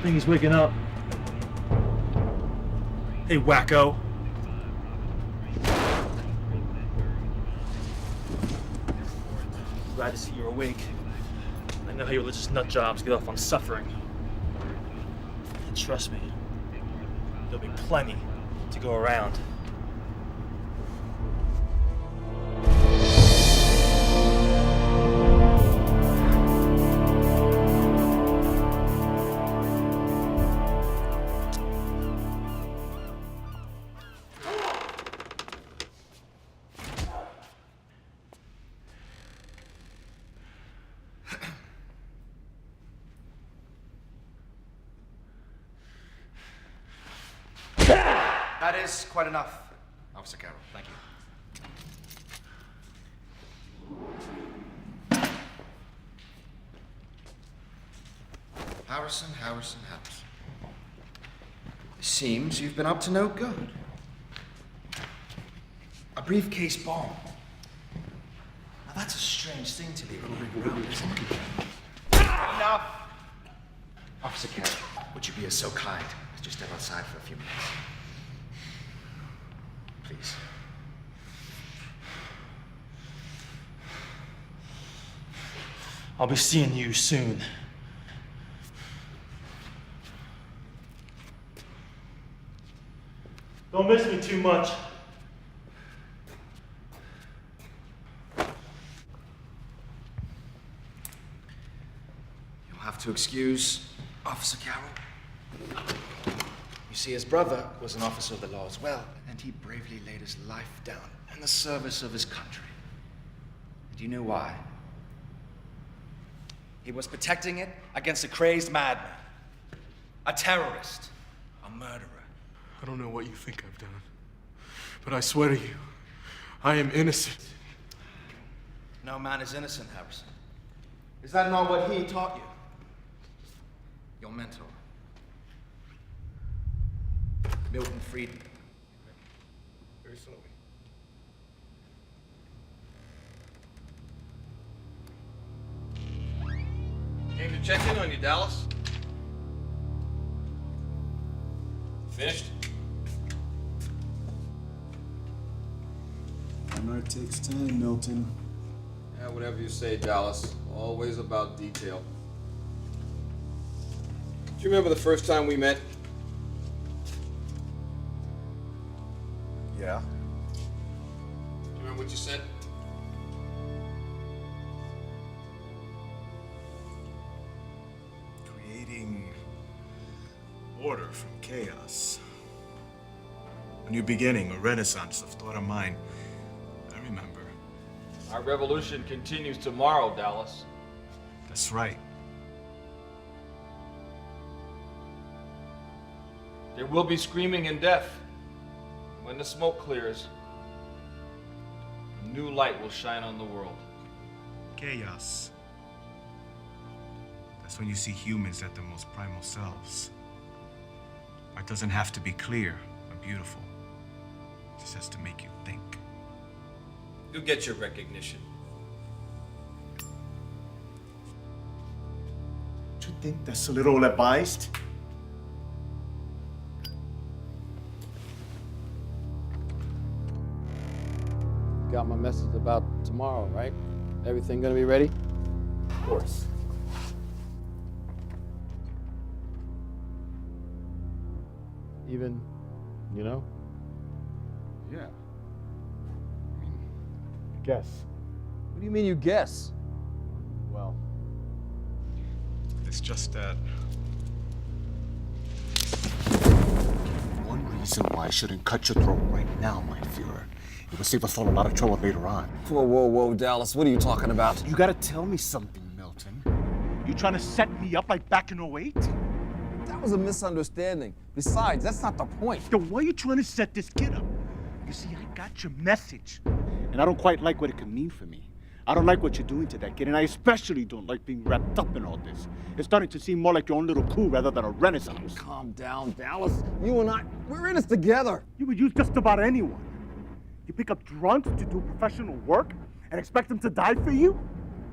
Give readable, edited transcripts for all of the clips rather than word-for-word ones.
think he's waking up. Hey, wacko. Glad to see you're awake. I know how you religious nut jobs get off on suffering. And trust me, there'll be plenty to go around. That is quite enough, Officer Carroll. Thank you. Harrison. It seems you've been up to no good. A briefcase bomb. Now that's a strange thing to leave around, isn't it? Enough! Officer Carroll, would you be so kind as to step outside for a few minutes? Please. I'll be seeing you soon. Don't miss me too much. You'll have to excuse Officer Carroll. You see, his brother was an officer of the law as well, and he bravely laid his life down in the service of his country. And you know why? He was protecting it against a crazed madman, a terrorist, a murderer. I don't know what you think I've done, but I swear to you, I am innocent. No man is innocent, Harrison. Is that not what he taught you? Your mentor, Milton Friedman. Very slowly. Came to check in on you, Dallas. Finished? Art takes time, Milton. Yeah, whatever you say, Dallas. Always about detail. Do you remember the first time we met? Yeah. Do you remember what you said? Creating order from chaos. A new beginning, a renaissance of thought of mind. I remember. Our revolution continues tomorrow, Dallas. That's right. There will be screaming and death. When the smoke clears, a new light will shine on the world. Chaos. That's when you see humans at their most primal selves. Art doesn't have to be clear or beautiful. It just has to make you think. You'll get your recognition. Do you think that's a little advised? Got my message about tomorrow, right? Everything gonna be ready? Of course. Even, you know? Yeah. I guess. What do you mean you guess? Well, It's just that. One reason why I shouldn't cut your throat right now, my Führer. It would save us all a lot of trouble later on. whoa, Dallas, what are you talking about? You gotta tell me something, Milton. You trying to set me up like back in '08? That was a misunderstanding. Besides, that's not the point. Then why are you trying to set this kid up? You see, I got your message. And I don't quite like what it could mean for me. I don't like what you're doing to that kid, and I especially don't like being wrapped up in all this. It's starting to seem more like your own little coup rather than a renaissance. Calm down, Dallas. You and I, we're in this together. You would use just about anyone. You pick up drunks to do professional work and expect them to die for you?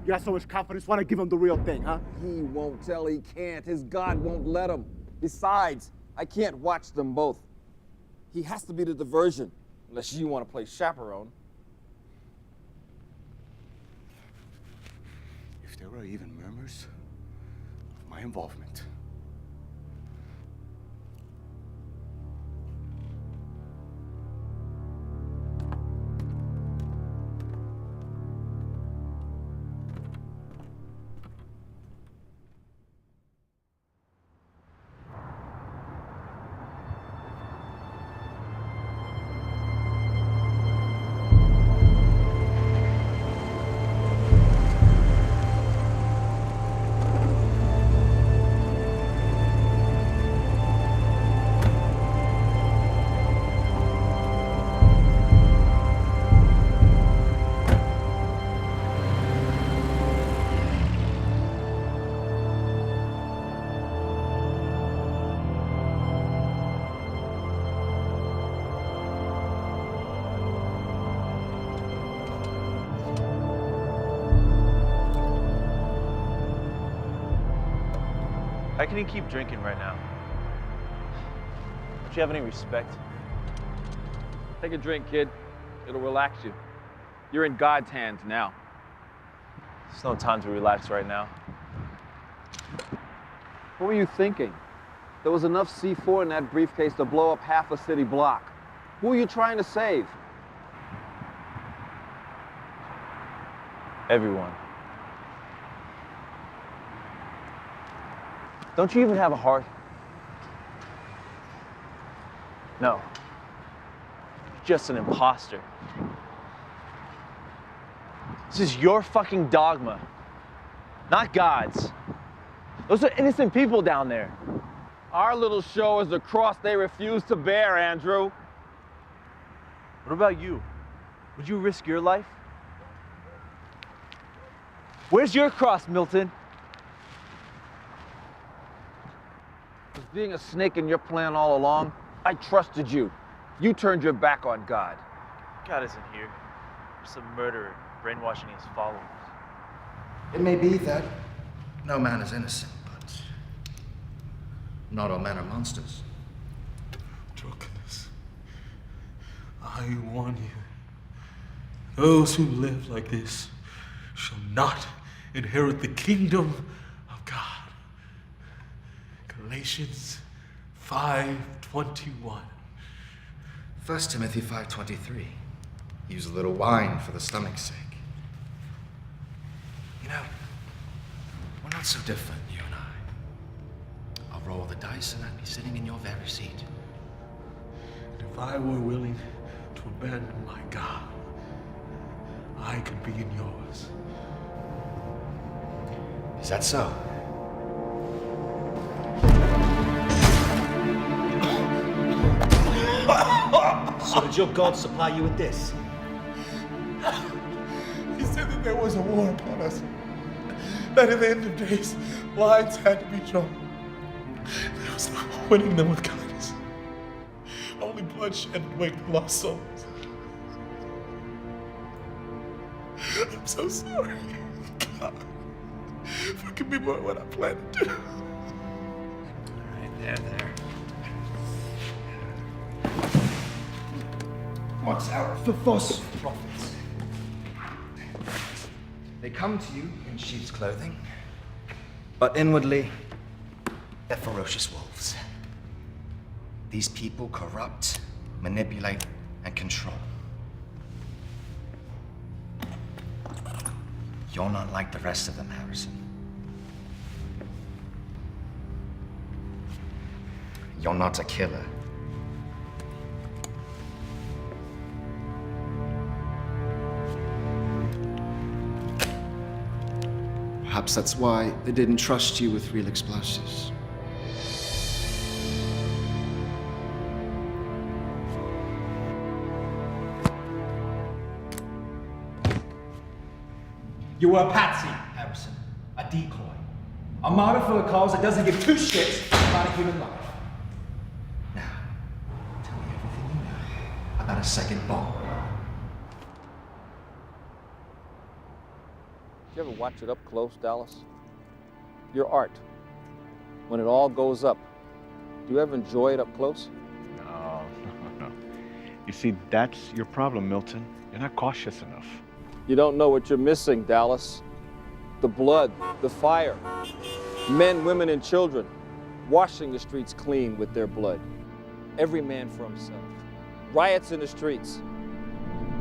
You got so much confidence, why not give him the real thing, huh? He won't tell, he can't. His God won't let him. Besides, I can't watch them both. He has to be the diversion, unless you want to play chaperone. If there are even murmurs of my involvement, How can you keep drinking right now? Don't you have any respect? Take a drink, kid. It'll relax you. You're in God's hands now. There's no time to relax right now. What were you thinking? There was enough C4 in that briefcase to blow up half a city block. Who are you trying to save? Everyone. Don't you even have a heart? No. You're just an imposter. This is your fucking dogma, not God's. Those are innocent people down there. Our little show is the cross they refuse to bear, Andrew. What about you? Would you risk your life? Where's your cross, Milton? Was being a snake in your plan all along? I trusted you. You turned your back on God. God isn't here. Just a murderer brainwashing his followers. It may be that no man is innocent, but not all men are monsters. Drunkenness. I warn you, those who live like this shall not inherit the kingdom of God. Galatians 5:21. 1 Timothy 5:23. Use a little wine for the stomach's sake. You know, we're not so different, you and I. I'll roll the dice and I'd be sitting in your very seat. And if I were willing to abandon my God, I could be in yours. Is that so? So did your God supply you with this? He said that there was a war upon us. That at the end of days, lines had to be drawn. There was no winning them with kindness. Only bloodshed would wake the lost souls. I'm so sorry. God, forgive me for what I planned to do. There. Watch out for false prophets. They come to you in sheep's clothing, but inwardly, they're ferocious wolves. These people corrupt, manipulate, and control. You're not like the rest of them, Harrison. You're not a killer. Perhaps that's why they didn't trust you with real explosives. You were a patsy, Harrison. A decoy. A martyr for a cause that doesn't give two shits about a human life. Now, tell me everything you know about a second bomb. Did you ever watch it up close, Dallas? Your art, when it all goes up, Do you ever enjoy it up close? No. You see, that's your problem, Milton. You're not cautious enough. You don't know what you're missing, Dallas. The blood, the fire. Men, women, and children washing the streets clean with their blood. Every man for himself. Riots in the streets.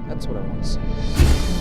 That's what I want to see.